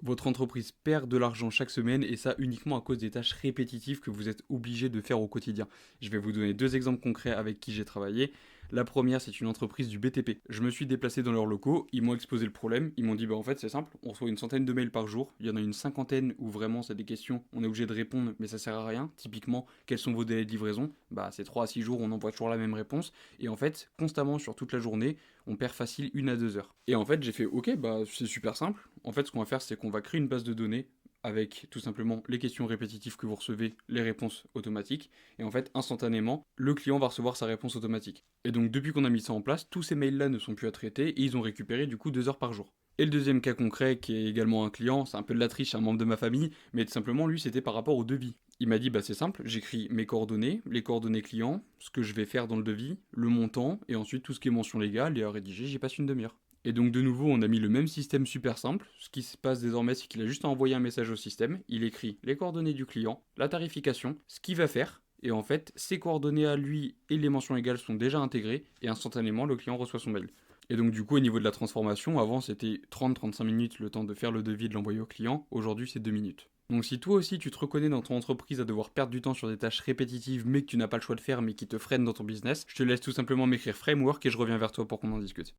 Votre entreprise perd de l'argent chaque semaine et ça uniquement à cause des tâches répétitives que vous êtes obligé de faire au quotidien. Je vais vous donner deux exemples concrets avec qui j'ai travaillé. La première, c'est une entreprise du BTP. Je me suis déplacé dans leurs locaux, ils m'ont exposé le problème, ils m'ont dit bah en fait c'est simple, on reçoit une centaine de mails par jour, il y en a une cinquantaine où vraiment c'est des questions, on est obligé de répondre mais ça sert à rien. Typiquement, quels sont vos délais de livraison? Bah c'est 3 à 6 jours, on envoie toujours la même réponse et en fait, constamment sur toute la journée, on perd facile 1 à 2 heures. Et en fait, j'ai fait ok, bah c'est super simple. En fait, ce qu'on va faire, c'est qu'on va créer une base de données avec tout simplement les questions répétitives que vous recevez, les réponses automatiques, et en fait, instantanément, le client va recevoir sa réponse automatique. Et donc, depuis qu'on a mis ça en place, tous ces mails-là ne sont plus à traiter, et ils ont récupéré du coup 2 heures par jour. Et le deuxième cas concret, qui est également un client, c'est un peu de la triche, un membre de ma famille, mais tout simplement, lui, c'était par rapport au devis. Il m'a dit, bah c'est simple, j'écris mes coordonnées, les coordonnées clients, ce que je vais faire dans le devis, le montant, et ensuite tout ce qui est mention légale, et à rédiger, j'y passe 1 demi-heure. Et donc de nouveau, on a mis le même système super simple. Ce qui se passe désormais, c'est qu'il a juste à envoyer un message au système. Il écrit les coordonnées du client, la tarification, ce qu'il va faire. Et en fait, ses coordonnées à lui et les mentions égales sont déjà intégrées. Et instantanément, le client reçoit son mail. Et donc du coup, au niveau de la transformation, avant c'était 30-35 minutes le temps de faire le devis et de l'envoyer au client. Aujourd'hui, c'est 2 minutes. Donc si toi aussi tu te reconnais dans ton entreprise à devoir perdre du temps sur des tâches répétitives mais que tu n'as pas le choix de faire mais qui te freinent dans ton business, je te laisse tout simplement m'écrire framework et je reviens vers toi pour qu'on en discute.